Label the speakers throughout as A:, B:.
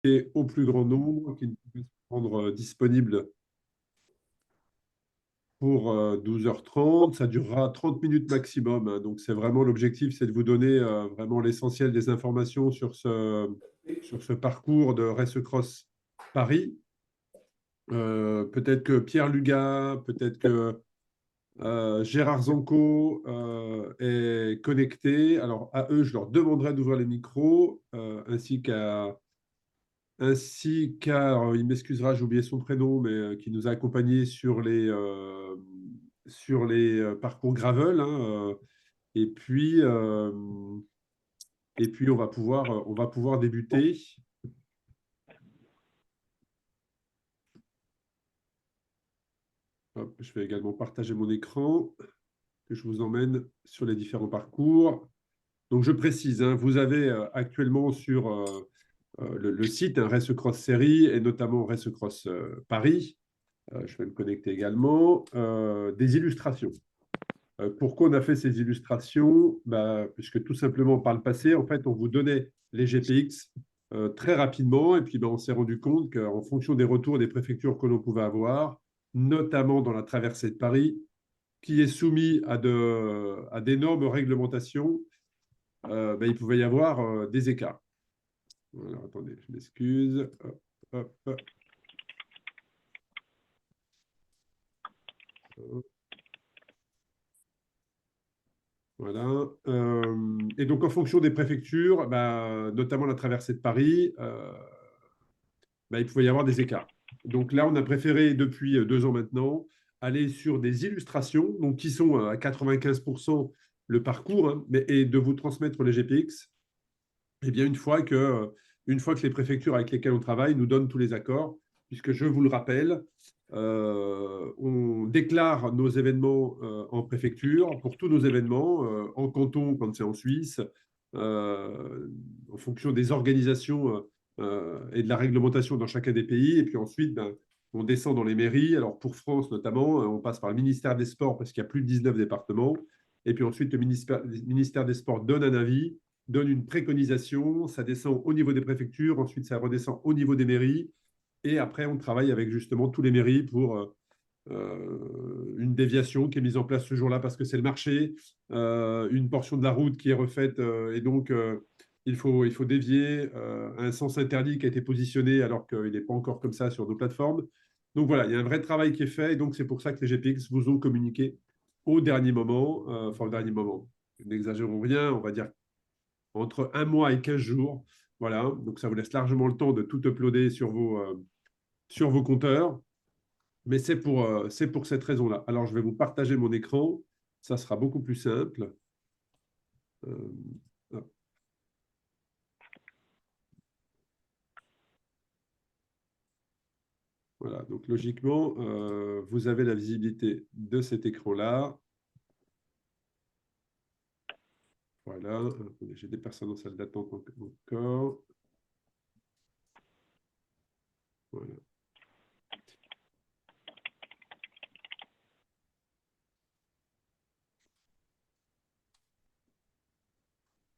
A: et au plus grand nombre, qui ne peut se rendre disponible pour 12h30. Ça durera 30 minutes maximum, hein. Donc, c'est vraiment l'objectif, c'est de vous donner vraiment l'essentiel des informations sur ce parcours de Race Cross Paris. Peut-être que Pierre Lugat, peut-être que Gérard Zanco est connecté. Alors, à eux, je leur demanderai d'ouvrir les micros, ainsi qu'à, il m'excusera, j'ai oublié son prénom, mais qui nous a accompagnés sur les parcours gravel, hein, et puis, euh, et puis on va pouvoir débuter. Hop, je vais également partager mon écran, que je vous emmène sur les différents parcours. Donc, je précise, hein, vous avez actuellement sur le site, hein, Race Cross Série, et notamment Race Cross Paris, je vais me connecter également, des illustrations. Pourquoi on a fait ces illustrations? Puisque tout simplement, par le passé, en fait, on vous donnait les GPX très rapidement, et puis on s'est rendu compte qu'en fonction des retours des préfectures que l'on pouvait avoir, notamment dans la traversée de Paris, qui est soumis à d'énormes réglementations, il pouvait y avoir des écarts. Voilà, attendez, je m'excuse. Hop, hop, hop. Voilà. Et donc, en fonction des préfectures, notamment la traversée de Paris, il pouvait y avoir des écarts. Donc là, on a préféré, depuis 2 ans maintenant, aller sur des illustrations, donc qui sont à 95% le parcours, hein, et de vous transmettre les GPX. Eh bien, une fois que les préfectures avec lesquelles on travaille nous donnent tous les accords, puisque je vous le rappelle, on déclare nos événements en préfecture pour tous nos événements, en canton quand c'est en Suisse, en fonction des organisations et de la réglementation dans chacun des pays. Et puis ensuite, on descend dans les mairies. Alors pour France notamment, on passe par le ministère des Sports parce qu'il y a plus de 19 départements. Et puis ensuite, le ministère des Sports donne un avis, donne une préconisation, ça descend au niveau des préfectures, ensuite ça redescend au niveau des mairies, et après on travaille avec justement tous les mairies pour une déviation qui est mise en place ce jour-là parce que c'est le marché, une portion de la route qui est refaite, et donc il faut dévier, un sens interdit qui a été positionné alors qu'il n'est pas encore comme ça sur nos plateformes. Donc voilà, il y a un vrai travail qui est fait, et donc c'est pour ça que les GPX vous ont communiqué au dernier moment, enfin au dernier moment, n'exagérons rien, on va dire entre 1 mois et 15 jours. Voilà, donc ça vous laisse largement le temps de tout uploader sur vos compteurs, mais c'est pour cette raison-là. Alors, je vais vous partager mon écran, ça sera beaucoup plus simple. Euh, voilà, donc logiquement, vous avez la visibilité de cet écran-là. Voilà, j'ai des personnes en salle d'attente encore. Voilà.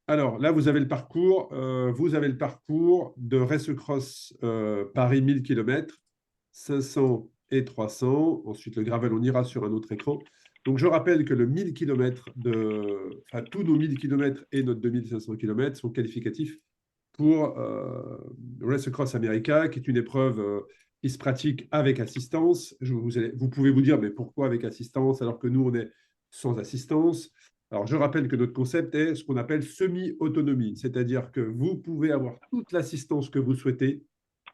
A: Alors là, vous avez le parcours. Vous avez le parcours de Race Cross Paris 1000 km, 500 et 300. Ensuite, le gravel, on ira sur un autre écran. Donc, je rappelle que le 1000 km tous nos 1000 km et notre 2500 km sont qualificatifs pour Race Cross America, qui est une épreuve qui se pratique avec assistance. Vous pouvez vous dire, mais pourquoi avec assistance alors que nous, on est sans assistance? Alors, je rappelle que notre concept est ce qu'on appelle semi-autonomie, c'est-à-dire que vous pouvez avoir toute l'assistance que vous souhaitez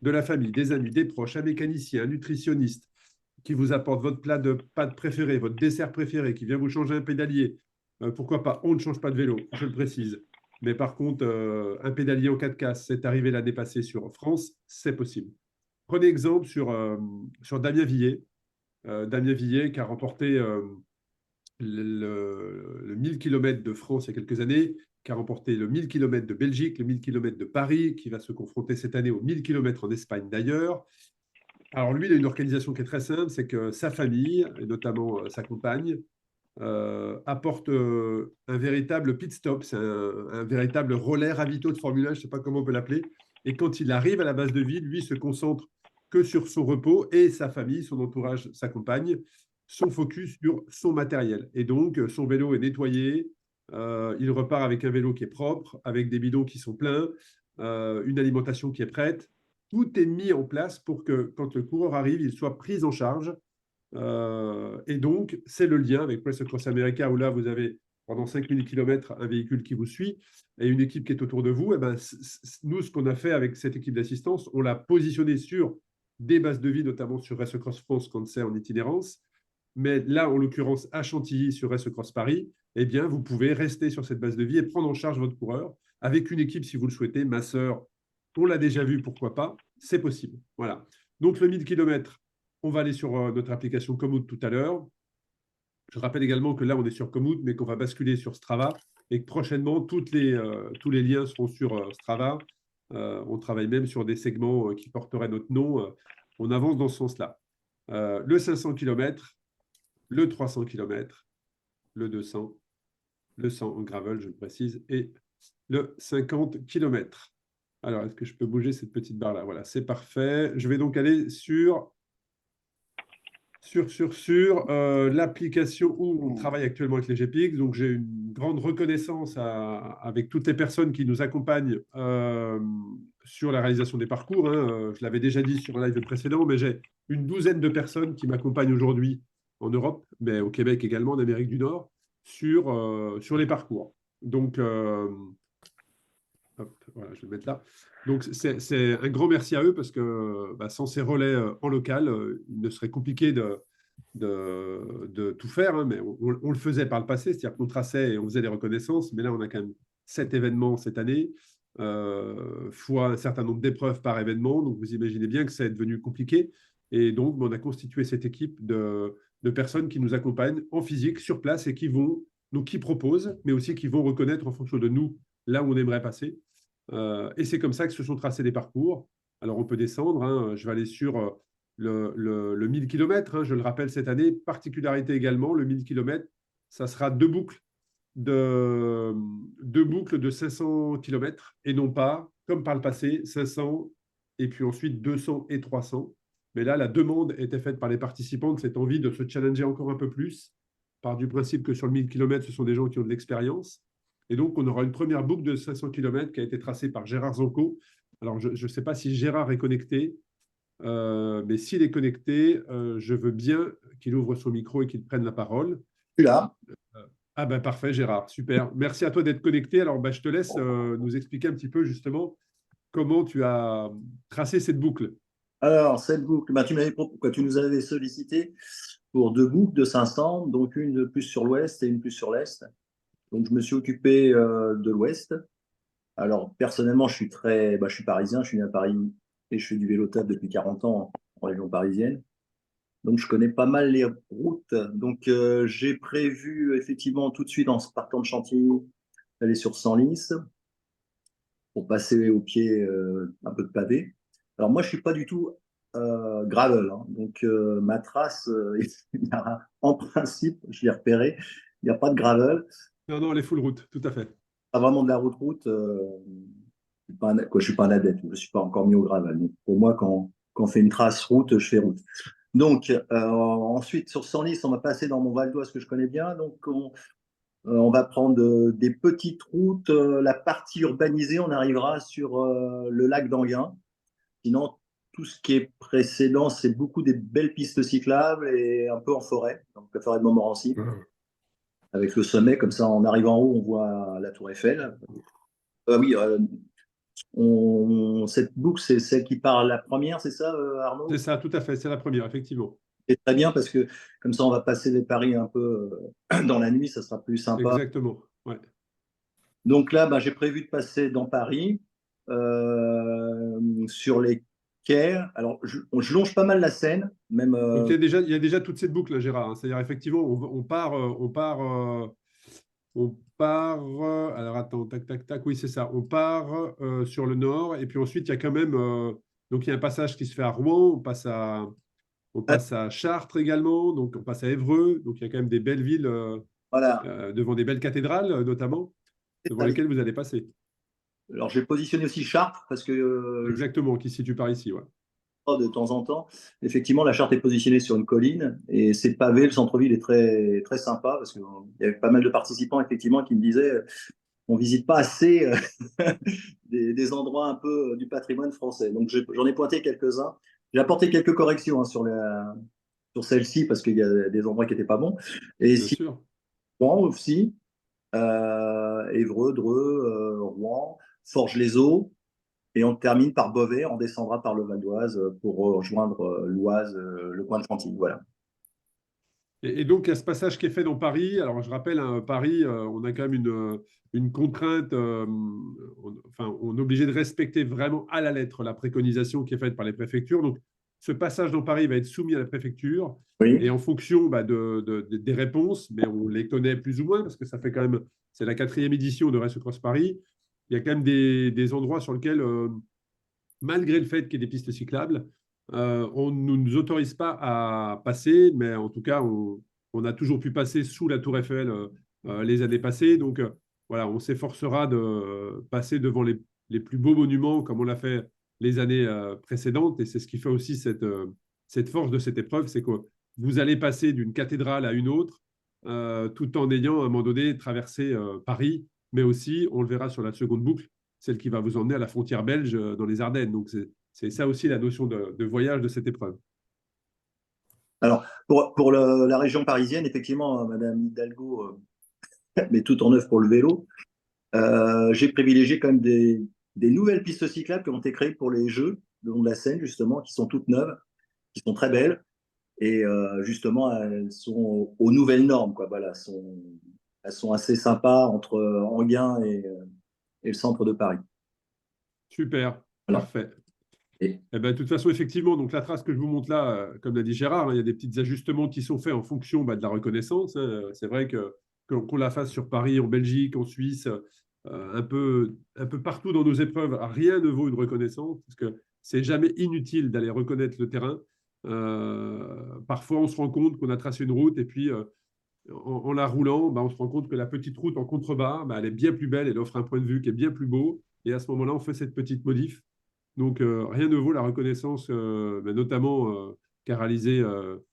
A: de la famille, des amis, des proches, un mécanicien, un nutritionniste qui vous apporte votre plat de pâtes préféré, votre dessert préféré, qui vient vous changer un pédalier. Pourquoi pas? On ne change pas de vélo, je le précise. Mais par contre, un pédalier en 4x, c'est arrivé l'année passée sur France, c'est possible. Prenez exemple sur Damien Villet. Damien Villet qui a remporté le 1000 km de France il y a quelques années, qui a remporté le 1000 km de Belgique, le 1000 km de Paris, qui va se confronter cette année aux 1000 km en Espagne d'ailleurs. Alors lui, il a une organisation qui est très simple, c'est que sa famille, et notamment sa compagne, apporte un véritable pit stop, c'est un véritable relais ravito de Formule 1, je ne sais pas comment on peut l'appeler, Et quand il arrive à la base de vie, lui se concentre que sur son repos et sa famille, son entourage, sa compagne, son focus sur son matériel. Et donc, son vélo est nettoyé, il repart avec un vélo qui est propre, avec des bidons qui sont pleins, une alimentation qui est prête. Tout est mis en place pour que quand le coureur arrive, il soit pris en charge. Et donc, c'est le lien avec Race Across America où là, vous avez pendant 5000 km un véhicule qui vous suit et une équipe qui est autour de vous. Et ben, nous, ce qu'on a fait avec cette équipe d'assistance, on l'a positionné sur des bases de vie, notamment sur Race Across France quand c'est en itinérance. Mais là, en l'occurrence, à Chantilly, sur Race Across Paris, eh bien, vous pouvez rester sur cette base de vie et prendre en charge votre coureur avec une équipe si vous le souhaitez. Ma sœur, on l'a déjà vu, pourquoi pas, c'est possible. Voilà. Donc, le 1000 km, on va aller sur notre application Komoot tout à l'heure. Je rappelle également que là, on est sur Komoot, mais qu'on va basculer sur Strava et que prochainement, tous les liens seront sur Strava. On travaille même sur des segments qui porteraient notre nom. On avance dans ce sens-là. Le 500 km, le 300 km, le 200, le 100 en gravel, je le précise, et le 50 km. Alors, est-ce que je peux bouger cette petite barre-là? Voilà, c'est parfait. Je vais donc aller sur l'application où on travaille actuellement avec les GPX. Donc, j'ai une grande reconnaissance avec toutes les personnes qui nous accompagnent sur la réalisation des parcours. Hein. Je l'avais déjà dit sur un live précédent, mais j'ai une douzaine de personnes qui m'accompagnent aujourd'hui en Europe, mais au Québec également, en Amérique du Nord, sur les parcours. Donc, hop, voilà, je vais le mettre là. Donc, c'est un grand merci à eux parce que sans ces relais en local, il ne serait compliqué de tout faire, hein, mais on le faisait par le passé, c'est-à-dire qu'on traçait et on faisait des reconnaissances, mais là, on a quand même 7 événements cette année, fois un certain nombre d'épreuves par événement, donc vous imaginez bien que ça est devenu compliqué, et donc on a constitué cette équipe de personnes qui nous accompagnent en physique, sur place, et qui proposent, mais aussi qui vont reconnaître en fonction de nous, là où on aimerait passer. Et c'est comme ça que se sont tracés des parcours. Alors, on peut descendre. Hein, je vais aller sur le 1000 km. Hein, je le rappelle cette année. Particularité également, le 1000 km, ça sera deux boucles de 500 km et non pas, comme par le passé, 500 et puis ensuite 200 et 300. Mais là, la demande était faite par les participants de cette envie de se challenger encore un peu plus, par du principe que sur le 1000 km, ce sont des gens qui ont de l'expérience. Et donc, on aura une première boucle de 500 km qui a été tracée par Gérard Zanco. Alors, je ne sais pas si Gérard est connecté, mais s'il est connecté, je veux bien qu'il ouvre son micro et qu'il prenne la parole.
B: Je suis là.
A: Ah ben parfait, Gérard, super. Merci à toi d'être connecté. Alors, je te laisse nous expliquer un petit peu justement comment tu as tracé cette boucle.
B: Alors, cette boucle, tu nous avais sollicité pour deux boucles de 500, donc une plus sur l'ouest et une plus sur l'est. Donc, je me suis occupé de l'ouest. Alors, personnellement, je suis parisien, je suis né à Paris et je fais du vélo taf depuis 40 ans en région parisienne. Donc, je connais pas mal les routes. Donc, j'ai prévu effectivement tout de suite en partant de Chantilly d'aller sur Senlis pour passer au pied un peu de pavé. Alors moi, je suis pas du tout gravel, hein. Donc ma trace, en principe, je l'ai repéré, il n'y a pas de gravel,
A: Non, non, les full route, tout à fait.
B: pas vraiment de la route. Je suis pas un adepte, je ne suis pas encore mis au gravel. Donc, pour moi, quand on fait une trace route, je fais route. Donc ensuite, sur Senlis, on va passer dans mon Val d'Oise que je connais bien. Donc on va prendre des petites routes. La partie urbanisée, on arrivera sur le lac d'Anguin. Sinon, tout ce qui est précédent, c'est beaucoup des belles pistes cyclables et un peu en forêt, donc la forêt de Montmorency, avec le sommet, comme ça, en arrivant en haut, on voit la tour Eiffel. Oui, cette boucle, c'est celle qui part la première, c'est ça,
A: C'est
B: Arnaud?
A: ça, tout à fait, c'est la première, effectivement.
B: C'est très bien parce que comme ça, on va passer des paris un peu dans la nuit, ça sera plus sympa.
A: Exactement, ouais.
B: Donc là, j'ai prévu de passer dans Paris, sur les quais. Alors, je longe pas mal la Seine, même.
A: Donc, il y a déjà toute cette boucle, Gérard. Hein. C'est-à-dire, effectivement, alors, attends, tac, tac, tac. Oui, c'est ça. On part sur le nord. Et puis ensuite, il y a quand même. Donc, il y a un passage qui se fait à Rouen. On passe à Chartres également. Donc, on passe à Évreux. Donc, il y a quand même des belles villes
B: Voilà.
A: devant des belles cathédrales, notamment, devant lesquelles vous allez passer.
B: Alors, j'ai positionné aussi Chartres parce que
A: Exactement, qui se situe par ici. Ouais.
B: de temps en temps. Effectivement, la Charte est positionnée sur une colline et c'est pavé. Le centre-ville est très, très sympa parce qu'il y avait pas mal de participants effectivement qui me disaient on visite pas assez des endroits un peu du patrimoine français. Donc j'en ai pointé quelques-uns. J'ai apporté quelques corrections hein, sur celle-ci parce qu'il y a des endroits qui n'étaient pas bons. Et
A: Bien
B: si
A: sûr.
B: Rouen aussi, Évreux, Dreux, Rouen, Forges-les-Eaux. Et on termine par Beauvais, on descendra par le Val d'Oise pour rejoindre l'Oise, le coin de Chantilly. Voilà.
A: Et donc, il y a ce passage qui est fait dans Paris. Alors, je rappelle, hein, Paris, on a quand même une contrainte. Enfin, on est obligé de respecter vraiment à la lettre la préconisation qui est faite par les préfectures. Donc, ce passage dans Paris va être soumis à la préfecture.
B: Oui.
A: Et en fonction bah, des réponses, mais on les connaît plus ou moins, parce que ça fait quand même, c'est la 4e édition de Race Cross Paris. Il y a quand même des endroits sur lesquels, malgré le fait qu'il y ait des pistes cyclables, on ne nous autorise pas à passer, mais en tout cas, on a toujours pu passer sous la Tour Eiffel les années passées. Donc, voilà, on s'efforcera de passer devant les plus beaux monuments comme on l'a fait les années précédentes. Et c'est ce qui fait aussi cette force de cette épreuve, c'est que vous allez passer d'une cathédrale à une autre, tout en ayant à un moment donné traversé Paris, mais aussi, on le verra sur la seconde boucle, celle qui va vous emmener à la frontière belge dans les Ardennes. Donc, c'est ça aussi la notion de voyage de cette épreuve.
B: Alors, pour la région parisienne, effectivement, Madame Hidalgo met tout en œuvre pour le vélo. J'ai privilégié quand même des nouvelles pistes cyclables qui ont été créées pour les Jeux le long de la Seine, justement, qui sont toutes neuves, qui sont très belles. Et justement, elles sont aux nouvelles normes. Quoi. Voilà, elles sont assez sympas entre Enghien et le centre de Paris.
A: Super,
B: Voilà.
A: parfait.
B: Et,
A: Eh ben, de toute façon, effectivement, donc la trace que je vous montre là, comme l'a dit Gérard, hein, il y a des petits ajustements qui sont faits en fonction bah, de la reconnaissance. Hein. C'est vrai qu'on la fasse sur Paris, en Belgique, en Suisse, un peu partout dans nos épreuves, rien ne vaut une reconnaissance, parce que c'est jamais inutile d'aller reconnaître le terrain. Parfois, on se rend compte qu'on a tracé une route et puis en la roulant, bah, on se rend compte que la petite route en contrebas, bah, elle est bien plus belle, elle offre un point de vue qui est bien plus beau. Et à ce moment-là, on fait cette petite modif. Donc, rien ne vaut la reconnaissance, bah, notamment qu'a réalisé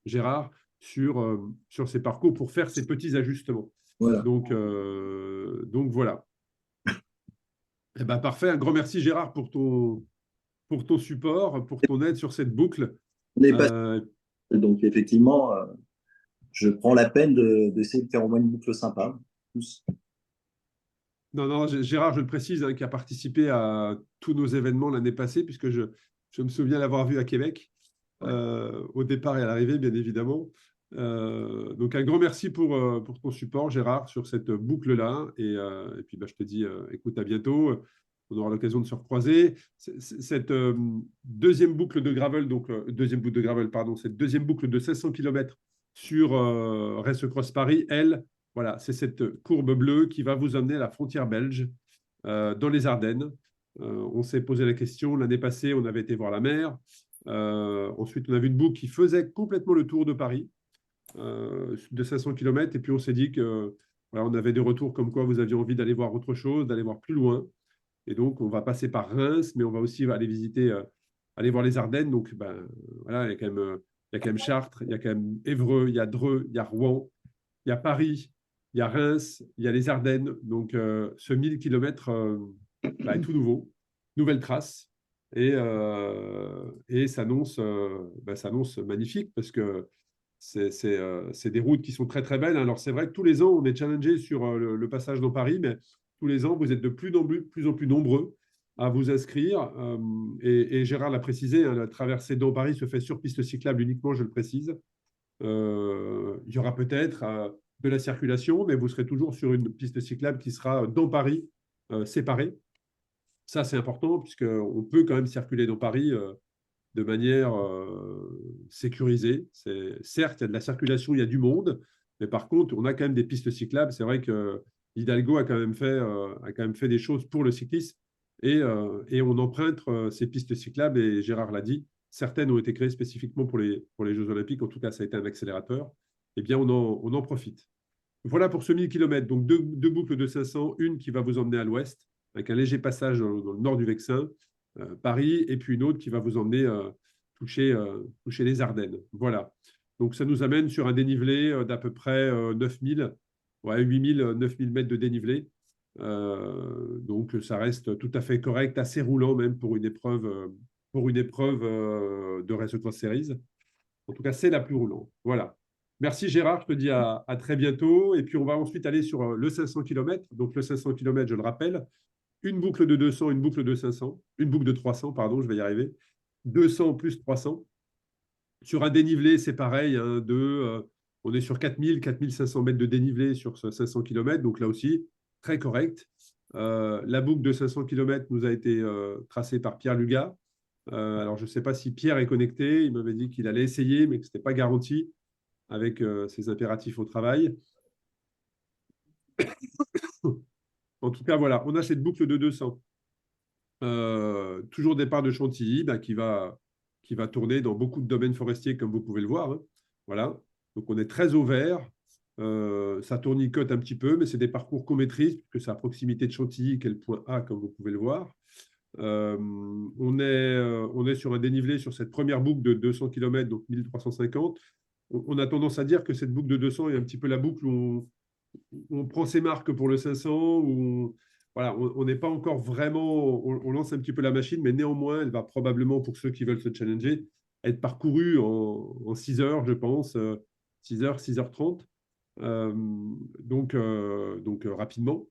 A: Gérard sur ses parcours pour faire ces petits ajustements.
B: voilà.
A: Donc voilà. Eh ben, parfait. Un grand merci, Gérard, pour ton support, pour ton aide sur cette boucle.
B: On est passé,
A: Euh,
B: donc, effectivement, je prends la peine d'essayer de faire au moins une boucle sympa. Tous.
A: Non, non, Gérard, je le précise, hein, qui a participé à tous nos événements l'année passée, puisque je me souviens l'avoir vu à Québec,
B: Ouais.
A: au départ et à l'arrivée, bien évidemment. Donc, un grand merci pour ton support, Gérard, sur cette boucle-là. Et puis, bah, je te dis, écoute, à bientôt. On aura l'occasion de se recroiser. Cette deuxième boucle de gravel, donc deuxième boucle de gravel, pardon, cette deuxième boucle de 1600 km sur Race Cross Paris, elle, voilà, c'est cette courbe bleue qui va vous amener à la frontière belge, dans les Ardennes. On s'est posé la question, l'année passée, on avait été voir la mer. Ensuite, on a vu une boucle qui faisait complètement le tour de Paris, de 500 km. Et puis, on s'est dit que voilà, on avait des retours comme quoi vous aviez envie d'aller voir autre chose, d'aller voir plus loin. Et donc, on va passer par Reims, mais on va aussi aller visiter, aller voir les Ardennes. Donc, ben, voilà, il y a quand même Chartres, il y a quand même Évreux, il y a Dreux, il y a Rouen, il y a Paris, il y a Reims, il y a les Ardennes. Donc, ce 1000 km bah, est tout nouveau, nouvelle trace. Et s'annonce magnifique parce que c'est des routes qui sont très, très belles. Alors, c'est vrai que tous les ans, on est challengé sur le passage dans Paris, mais tous les ans, vous êtes de plus en plus nombreux à vous inscrire. Et Gérard l'a précisé, hein, la traversée dans Paris se fait sur piste cyclable uniquement, je le précise. Il y aura peut-être de la circulation, mais vous serez toujours sur une piste cyclable qui sera dans Paris, séparée. Ça, c'est important, puisqu'on peut quand même circuler dans Paris de manière sécurisée. Certes, il y a de la circulation, il y a du monde, mais par contre, on a quand même des pistes cyclables. C'est vrai que Hidalgo a quand même fait des choses pour le cyclisme et on emprunte ces pistes cyclables, et Gérard l'a dit, certaines ont été créées spécifiquement pour les Jeux Olympiques. En tout cas, ça a été un accélérateur. Eh bien, on en profite. Voilà pour ce 1000 km. Donc, deux boucles de 500, une qui va vous emmener à l'ouest avec un léger passage dans le nord du Vexin, Paris, et puis une autre qui va vous emmener toucher les Ardennes. Voilà. Donc, ça nous amène sur un dénivelé d'à peu près 9000, ouais, 8000, 9000 mètres de dénivelé. Donc, ça reste tout à fait correct, assez roulant même pour une épreuve de Race Cross Series. En tout cas, c'est la plus roulante. Voilà. Merci Gérard, je te dis à très bientôt. Et puis, on va ensuite aller sur le 500 km. Donc, le 500 km, je le rappelle, une boucle de 200, une boucle de 500, une boucle de 300, pardon, je vais y arriver. 200 plus 300. Sur un dénivelé, c'est pareil, hein, on est sur 4000, 4500 mètres de dénivelé sur ce 500 km. Donc, là aussi, très correct. La boucle de 500 km nous a été tracée par Pierre Lugat. Alors, je ne sais pas si Pierre est connecté. Il m'avait dit qu'il allait essayer, mais que ce n'était pas garanti avec ses impératifs au travail. En tout cas, voilà, on a cette boucle de 200. Toujours départ de Chantilly, qui va tourner dans beaucoup de domaines forestiers, comme vous pouvez le voir. Hein. Voilà. Donc, on est très au vert. Ça tournicote un petit peu, mais c'est des parcours qu'on maîtrise, puisque c'est à proximité de Chantilly, qui est le point A, comme vous pouvez le voir. On est sur un dénivelé sur cette première boucle de 200 km, donc 1350. On a tendance à dire que cette boucle de 200 est un petit peu la boucle où on prend ses marques pour le 500, où voilà, on n'est pas encore vraiment, on lance un petit peu la machine, mais néanmoins, elle va probablement, pour ceux qui veulent se challenger, être parcourue en 6 heures, je pense, 6 heures, 6h30. Donc rapidement.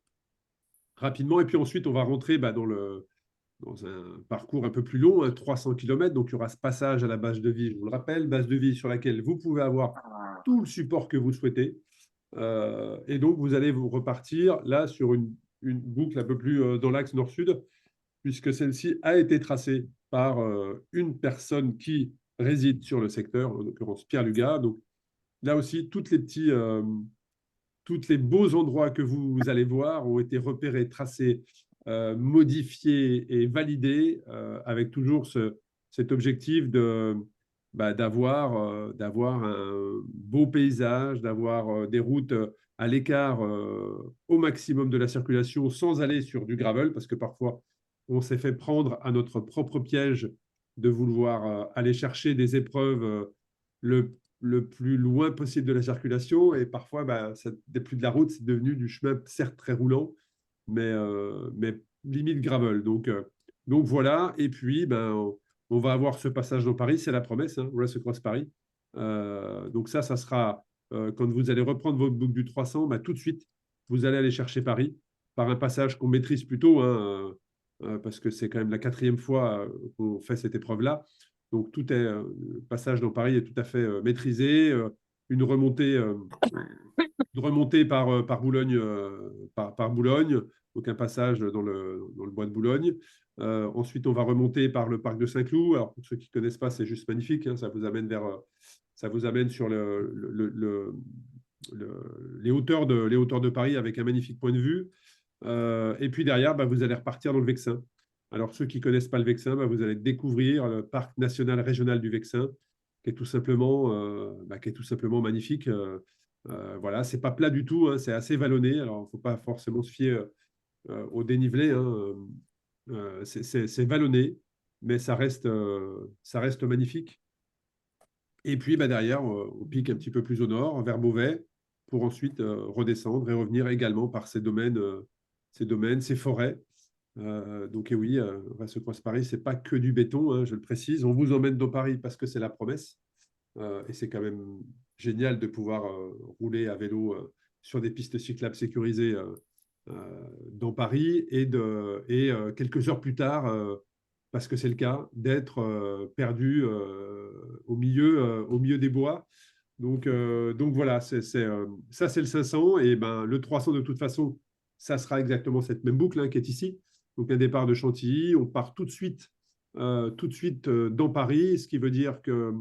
A: Et puis ensuite, on va rentrer dans un parcours un peu plus long, 300 km. Donc, il y aura ce passage à la base de vie, je vous le rappelle, base de vie sur laquelle vous pouvez avoir tout le support que vous souhaitez. Et donc, vous allez vous repartir là sur une boucle un peu plus dans l'axe nord-sud, puisque celle-ci a été tracée par une personne qui réside sur le secteur, en l'occurrence Pierre Lugat. Donc, là aussi, tous les beaux endroits que vous allez voir ont été repérés, tracés, modifiés et validés avec toujours cet objectif d'avoir un beau paysage, d'avoir des routes à l'écart au maximum de la circulation sans aller sur du gravel, parce que parfois, on s'est fait prendre à notre propre piège de vouloir aller chercher des épreuves le plus loin possible de la circulation. Et parfois, ça n'est plus de la route, c'est devenu du chemin, certes très roulant, mais limite gravel. Donc voilà. Et puis, on va avoir ce passage dans Paris, c'est la promesse, hein, Race Across Paris. Donc ça sera quand vous allez reprendre votre boucle du 300, tout de suite, vous allez aller chercher Paris par un passage qu'on maîtrise plutôt, hein, parce que c'est quand même la 4e fois qu'on fait cette épreuve-là. Donc, le passage dans Paris est tout à fait maîtrisé. Une remontée par Boulogne, par Boulogne, donc un passage dans le bois de Boulogne. Ensuite, on va remonter par le parc de Saint-Cloud. Alors, pour ceux qui ne connaissent pas, c'est juste magnifique. Hein, ça vous amène sur les hauteurs de Paris avec un magnifique point de vue. Et puis derrière, vous allez repartir dans le Vexin. Alors, ceux qui ne connaissent pas le Vexin, vous allez découvrir le parc national régional du Vexin, qui est tout simplement magnifique. Voilà, c'est pas plat du tout, hein, c'est assez vallonné. Alors, il ne faut pas forcément se fier au dénivelé. Hein, c'est vallonné, mais ça reste magnifique. Et puis derrière, on pique un petit peu plus au nord, vers Beauvais, pour ensuite redescendre et revenir également par ces domaines, ces forêts. Donc, et oui, Race Cross Paris, ce n'est pas que du béton, hein, je le précise. On vous emmène dans Paris parce que c'est la promesse. Et c'est quand même génial de pouvoir rouler à vélo sur des pistes cyclables sécurisées dans Paris et quelques heures plus tard, parce que c'est le cas, d'être perdu au milieu des bois. Donc voilà, ça c'est le 500 et le 300 de toute façon, ça sera exactement cette même boucle hein, qui est ici. Donc un départ de Chantilly, on part tout de suite dans Paris, ce qui veut dire que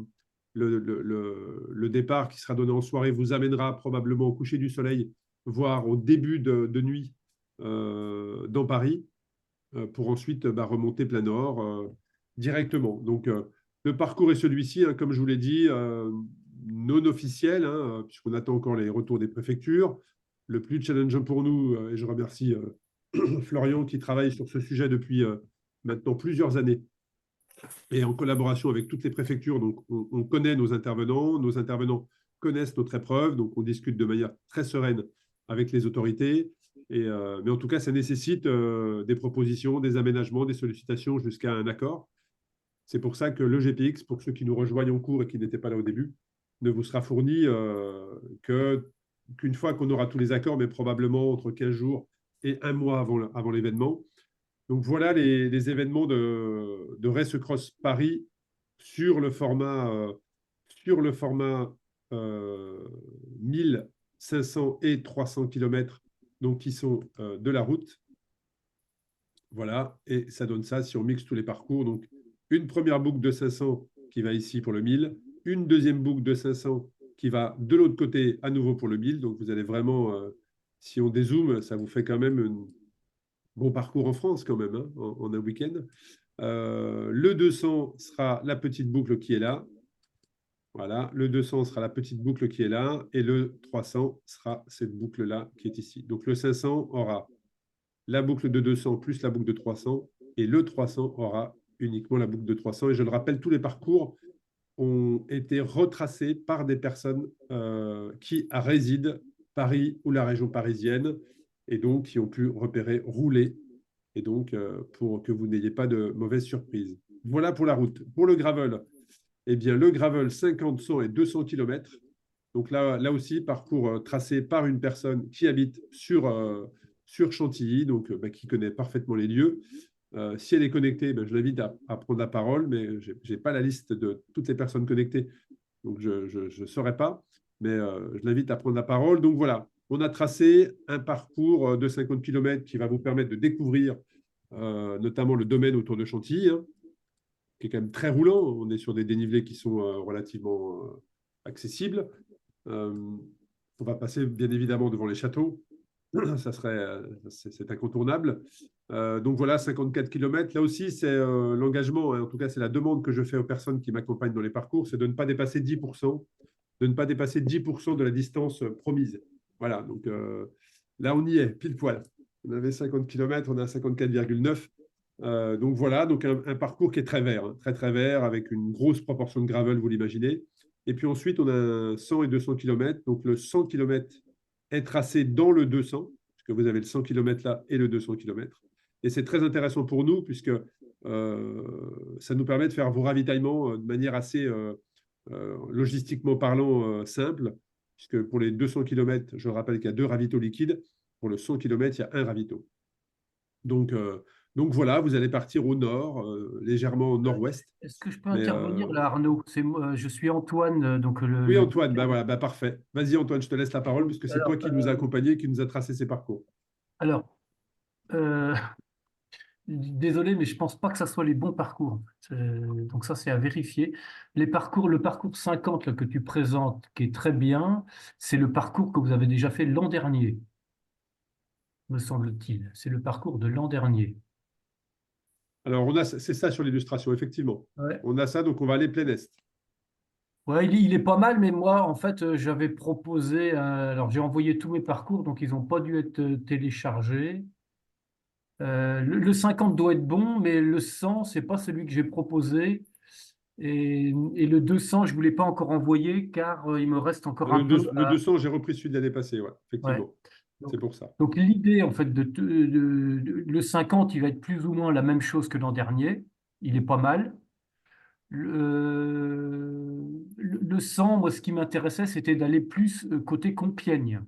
A: le départ qui sera donné en soirée vous amènera probablement au coucher du soleil, voire au début de nuit dans Paris, pour ensuite remonter plein nord directement. Donc le parcours est celui-ci, hein, comme je vous l'ai dit, non officiel, hein, puisqu'on attend encore les retours des préfectures. Le plus challengeant pour nous, et je remercie Florian, qui travaille sur ce sujet depuis maintenant plusieurs années et en collaboration avec toutes les préfectures. Donc, on connaît nos intervenants connaissent notre épreuve, donc on discute de manière très sereine avec les autorités. Mais en tout cas, ça nécessite des propositions, des aménagements, des sollicitations jusqu'à un accord. C'est pour ça que le GPX, pour ceux qui nous rejoignent en cours et qui n'étaient pas là au début, ne vous sera fourni qu'une fois qu'on aura tous les accords, mais probablement entre 15 jours et un mois avant l'événement. Donc voilà les événements de Race Cross Paris sur le format 1500 et 300 km, donc qui sont de la route. Voilà, et ça donne ça si on mixe tous les parcours. Donc une première boucle de 500 qui va ici pour le 1000, une deuxième boucle de 500 qui va de l'autre côté à nouveau pour le 1000. Donc vous allez vraiment, si on dézoome, ça vous fait quand même un bon parcours en France quand même, hein, en un week-end. Le 200 sera la petite boucle qui est là. Voilà, le 200 sera la petite boucle qui est là et le 300 sera cette boucle-là qui est ici. Donc le 500 aura la boucle de 200 plus la boucle de 300 et le 300 aura uniquement la boucle de 300. Et je le rappelle, tous les parcours ont été retracés par des personnes qui résident Paris ou la région parisienne et donc qui ont pu repérer, rouler et donc pour que vous n'ayez pas de mauvaises surprises. Voilà pour la route. Pour le gravel, eh bien, le gravel 50, 100 et 200 km. Donc là aussi, parcours tracé par une personne qui habite sur Chantilly, donc qui connaît parfaitement les lieux. Si elle est connectée, je l'invite à prendre la parole, mais je n'ai pas la liste de toutes les personnes connectées, donc je ne saurais pas, mais je l'invite à prendre la parole. Donc voilà, on a tracé un parcours de 50 km qui va vous permettre de découvrir notamment le domaine autour de Chantilly, hein, qui est quand même très roulant. On est sur des dénivelés qui sont relativement accessibles. On va passer bien évidemment devant les châteaux. C'est incontournable. Donc voilà, 54 km. Là aussi, c'est l'engagement, hein, en tout cas, c'est la demande que je fais aux personnes qui m'accompagnent dans les parcours, c'est de ne pas dépasser 10%, de la distance promise. Voilà, donc là, on y est, pile poil. On avait 50 km, on a 54,9. Donc voilà, donc un parcours qui est très vert, hein, très très vert, avec une grosse proportion de gravel, vous l'imaginez. Et puis ensuite, on a 100 et 200 km. Donc le 100 km est tracé dans le 200, puisque vous avez le 100 km là et le 200 km. Et c'est très intéressant pour nous, puisque ça nous permet de faire vos ravitaillements de manière assez, logistiquement parlant, simple, puisque pour les 200 km, je rappelle qu'il y a 2 ravitaux liquides. Pour le 100 km, il y a un ravito. Donc voilà, vous allez partir au nord, légèrement au nord-ouest.
C: Est-ce que je peux intervenir là, Arnaud? Je suis Antoine, donc
A: Oui, Antoine, voilà, parfait. Vas-y, Antoine, je te laisse la parole, puisque c'est toi qui nous a accompagnés, qui nous a tracé ces parcours.
C: Alors, désolé, mais je ne pense pas que ce soit les bons parcours. Donc ça, c'est à vérifier. Le parcours 50 là, que tu présentes, qui est très bien, c'est le parcours que vous avez déjà fait l'an dernier, me semble-t-il. C'est le parcours de l'an dernier.
A: Alors, c'est ça sur l'illustration, effectivement.
C: Ouais.
A: On a ça, donc on va aller plein est.
C: Ouais, il est pas mal, mais moi, en fait, j'avais proposé. Alors, j'ai envoyé tous mes parcours, donc ils n'ont pas dû être téléchargés. Le 50 doit être bon, mais le 100, c'est pas celui que j'ai proposé. Et le 200, je ne voulais pas encore envoyer car il me reste encore un peu.
A: Le 200, j'ai repris celui de l'année passée, ouais, effectivement.
C: Ouais.
A: C'est pour ça.
C: Donc, l'idée, en fait, le 50, il va être plus ou moins la même chose que l'an dernier. Il est pas mal. Le 100, moi, ce qui m'intéressait, c'était d'aller plus côté Compiègne.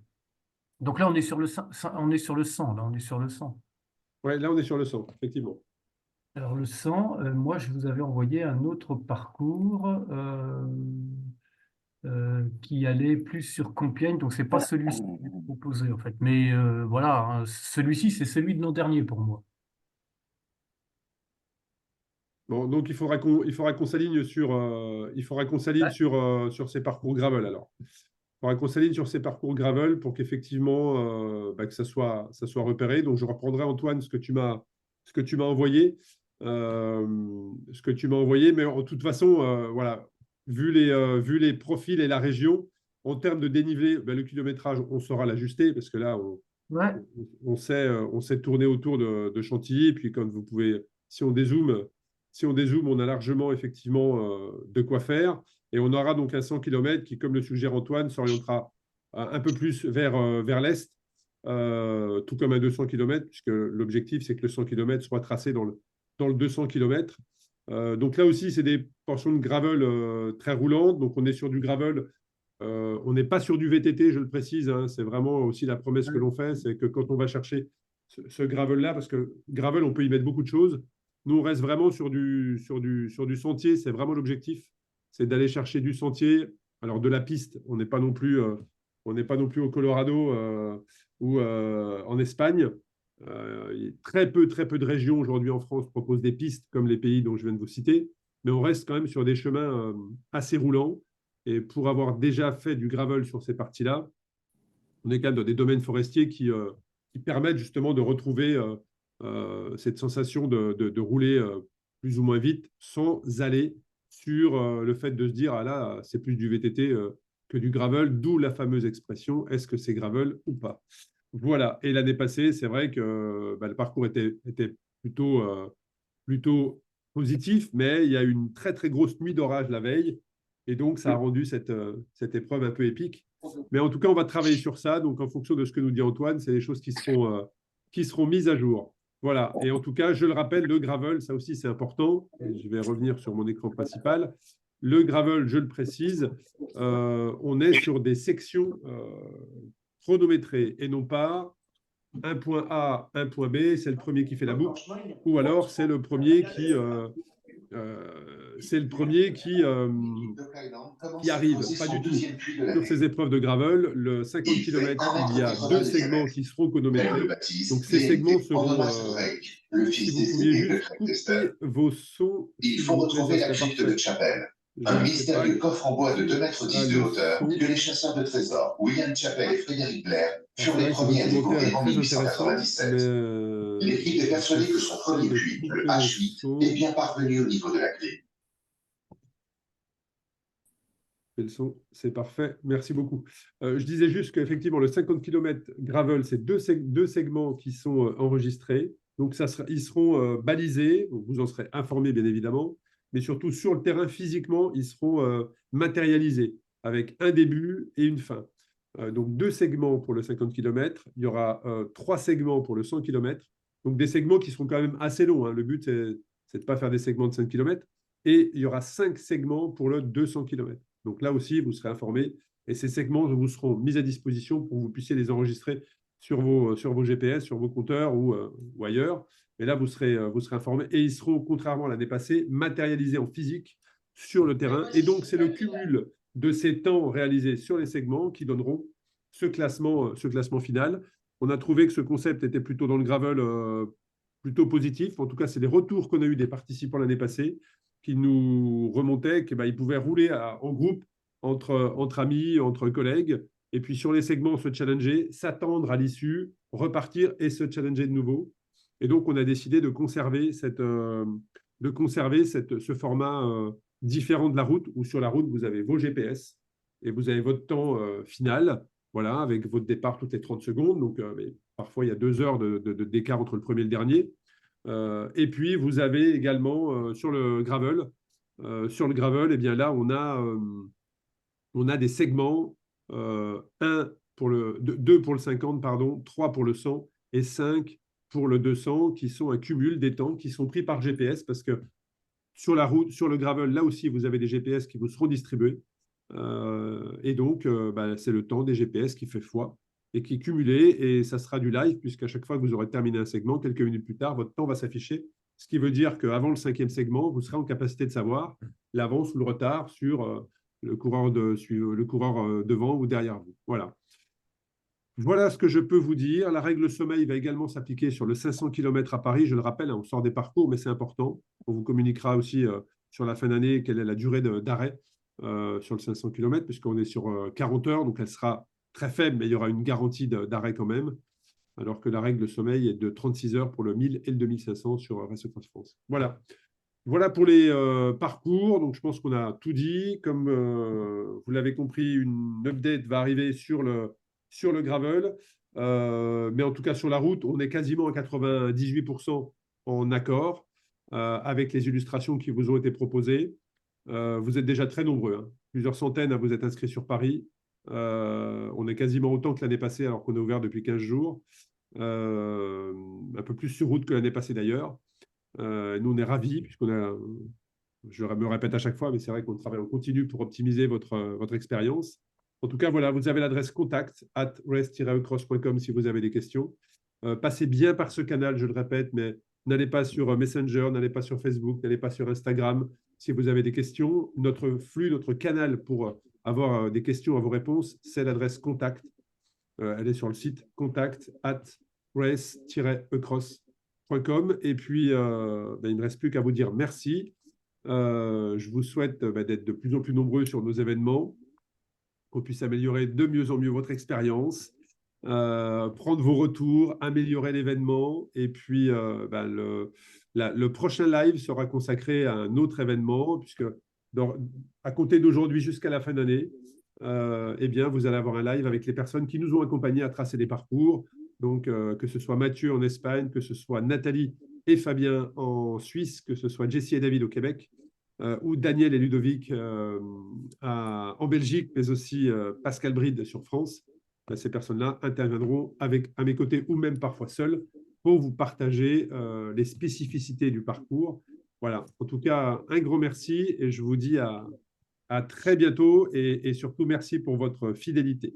C: Donc là, on est sur le 100, on est sur le 100, là, on est sur le 100.
A: Ouais, là, on est sur le 100, effectivement.
C: Alors, le 100, moi, je vous avais envoyé un autre parcours qui allait plus sur Compiègne. Donc, ce n'est pas celui-ci que j'ai proposé, en fait. Mais voilà, hein, celui-ci, c'est celui de l'an dernier pour moi.
A: Bon, donc, il faudra qu'on s'aligne sur ces parcours gravel, alors. Il faudra qu'on s'aligne sur ces parcours gravel pour qu'effectivement, que ça soit repéré. Donc, je reprendrai, Antoine, ce que tu m'as envoyé. Mais en toute façon, voilà, vu les profils et la région, en termes de dénivelé, le kilométrage, on saura l'ajuster parce que là,
C: Ouais.
A: On sait tourner autour de Chantilly. Et puis, comme vous pouvez, si on dézoome, on a largement effectivement de quoi faire. Et on aura donc un 100 km qui, comme le suggère Antoine, s'orientera un peu plus vers l'est, tout comme un 200 km, puisque l'objectif, c'est que le 100 km soit tracé dans le 200 km. Donc là aussi, c'est des portions de gravel très roulantes. Donc on est sur du gravel. On n'est pas sur du VTT, je le précise. Hein. C'est vraiment aussi la promesse que l'on fait, c'est que quand on va chercher ce gravel-là, parce que gravel, on peut y mettre beaucoup de choses. Nous, on reste vraiment sur du sentier. C'est vraiment l'objectif, c'est d'aller chercher du sentier. Alors de la piste, on n'est pas non plus au Colorado ou en Espagne. Très peu de régions aujourd'hui en France proposent des pistes comme les pays dont je viens de vous citer, mais on reste quand même sur des chemins assez roulants. Et pour avoir déjà fait du gravel sur ces parties-là, on est quand même dans des domaines forestiers qui permettent justement de retrouver cette sensation de rouler plus ou moins vite sans aller sur le fait de se dire, ah là, c'est plus du VTT que du gravel, d'où la fameuse expression, est-ce que c'est gravel ou pas? Voilà. Et l'année passée, c'est vrai que le parcours était plutôt positif, mais il y a eu une très, très grosse nuit d'orage la veille. Et donc, ça a rendu cette épreuve un peu épique. Mais en tout cas, on va travailler sur ça. Donc, en fonction de ce que nous dit Antoine, c'est des choses qui seront mises à jour. Voilà. Et en tout cas, je le rappelle, le gravel, ça aussi, c'est important. Et je vais revenir sur mon écran principal. Le gravel, je le précise, on est sur des sections chronométrées et non pas un point A, un point B, c'est le premier qui fait la boucle, ou alors c'est le premier qui arrive. Pas du tout. Sur ces épreuves de gravel, le 50 km, il y a deux segments qui seront chronométrés. Donc ces segments seront, si vous pouviez juste couper vos sons,
D: Il
A: s'il
D: faut
A: vous plaît,
D: retrouver
A: ça
D: la
A: serait
D: crypte de
A: parfait.
D: Chapelle,
A: Je
D: un
A: ne sais pas
D: mystérieux coffre en bois de
A: qui
D: 2,10
A: a
D: m de
A: le
D: hauteur
A: son.
D: que les chasseurs de trésors, William Chapelle et Frédéric Blair,
A: Alors,
D: furent
A: c'est
D: les
A: vrai que ce
D: premiers à
A: documentaire est
D: découvrir en
A: très intéressant, mais
D: 1897. L'équipe est persuadée que son
A: j'essaie
D: premier
A: de
D: puits, le
A: couper le
D: H8, est
A: son.
D: bien parvenu au niveau de la clé.
A: Le son, c'est parfait. Merci beaucoup. Je disais juste qu'effectivement, le 50 km gravel, c'est deux segments qui sont enregistrés. Donc, ils seront balisés. Vous en serez informés, bien évidemment. Mais surtout, sur le terrain, physiquement, ils seront matérialisés avec un début et une fin. Donc, deux segments pour le 50 km. Il y aura trois segments pour le 100 km. Donc, des segments qui seront quand même assez longs. Hein. Le but, c'est de ne pas faire des segments de 5 km. Et il y aura 5 segments pour le 200 km. Donc là aussi, vous serez informés et ces segments vous seront mis à disposition pour que vous puissiez les enregistrer sur vos GPS, sur vos compteurs ou ailleurs. Et là, vous serez informés et ils seront, contrairement à l'année passée, matérialisés en physique sur le terrain. Et donc, c'est le cumul de ces temps réalisés sur les segments qui donneront ce classement final. On a trouvé que ce concept était plutôt dans le gravel plutôt positif. En tout cas, c'est les retours qu'on a eu des participants l'année passée qui nous remontaient qu'ils pouvaient rouler en groupe, entre amis, entre collègues, et puis sur les segments, se challenger, s'attendre à l'issue, repartir et se challenger de nouveau. Et donc, on a décidé de conserver ce format différent de la route, où sur la route, vous avez vos GPS et vous avez votre temps final, voilà, avec votre départ toutes les 30 secondes. Donc, parfois, il y a 2 heures d'écart entre le premier et le dernier. Et puis, vous avez également sur le gravel, eh bien là, on a des segments, 2 pour le 50, pardon, 3 pour le 100 et 5 pour le 200, qui sont un cumul des temps qui sont pris par GPS, parce que sur la route, sur le gravel, là aussi, vous avez des GPS qui vous seront distribués. Et donc, c'est le temps des GPS qui fait foi et qui est cumulé, et ça sera du live, puisqu'à chaque fois que vous aurez terminé un segment, quelques minutes plus tard, votre temps va s'afficher, ce qui veut dire qu'avant le 5e segment, vous serez en capacité de savoir l'avance ou le retard sur le coureur devant ou derrière vous. Voilà. Voilà ce que je peux vous dire. La règle sommeil va également s'appliquer sur le 500 km à Paris. Je le rappelle, on sort des parcours, mais c'est important. On vous communiquera aussi sur la fin d'année quelle est la durée d'arrêt sur le 500 km, puisqu'on est sur 40 heures, donc elle sera très faible, mais il y aura une garantie d'arrêt quand même, alors que la règle sommeil est de 36 heures pour le 1000 et le 2500 sur Race Cross France. Voilà. Voilà pour les parcours. Donc, je pense qu'on a tout dit. Comme vous l'avez compris, une update va arriver sur le gravel. Mais en tout cas, sur la route, on est quasiment à 98% en accord avec les illustrations qui vous ont été proposées. Vous êtes déjà très nombreux, hein. Plusieurs centaines à vous êtes inscrits sur Paris. On est quasiment autant que l'année passée, alors qu'on est ouvert depuis 15 jours. Un peu plus sur route que l'année passée d'ailleurs. Nous, on est ravis, puisqu'on a, je me répète à chaque fois, mais c'est vrai qu'on travaille en continu pour optimiser votre expérience. En tout cas, voilà, vous avez l'adresse contact@race-ecross.com si vous avez des questions. Passez bien par ce canal, je le répète, mais n'allez pas sur Messenger, n'allez pas sur Facebook, n'allez pas sur Instagram. Si vous avez des questions, notre flux, notre canal pour avoir des questions à vos réponses, c'est l'adresse contact. Elle est sur le site contact@race-ecross.com. Et puis, il ne me reste plus qu'à vous dire merci. Je vous souhaite d'être de plus en plus nombreux sur nos événements, qu'on puisse améliorer de mieux en mieux votre expérience, prendre vos retours, améliorer l'événement. Et puis, le prochain live sera consacré à un autre événement, puisque à compter d'aujourd'hui jusqu'à la fin d'année, eh bien, vous allez avoir un live avec les personnes qui nous ont accompagnés à tracer des parcours. Donc, que ce soit Mathieu en Espagne, que ce soit Nathalie et Fabien en Suisse, que ce soit Jessie et David au Québec, ou Daniel et Ludovic en Belgique, mais aussi Pascal Bride sur France. Ces personnes-là interviendront à mes côtés ou même parfois seules pour vous partager les spécificités du parcours. Voilà, en tout cas, un grand merci et je vous dis à très bientôt et surtout merci pour votre fidélité.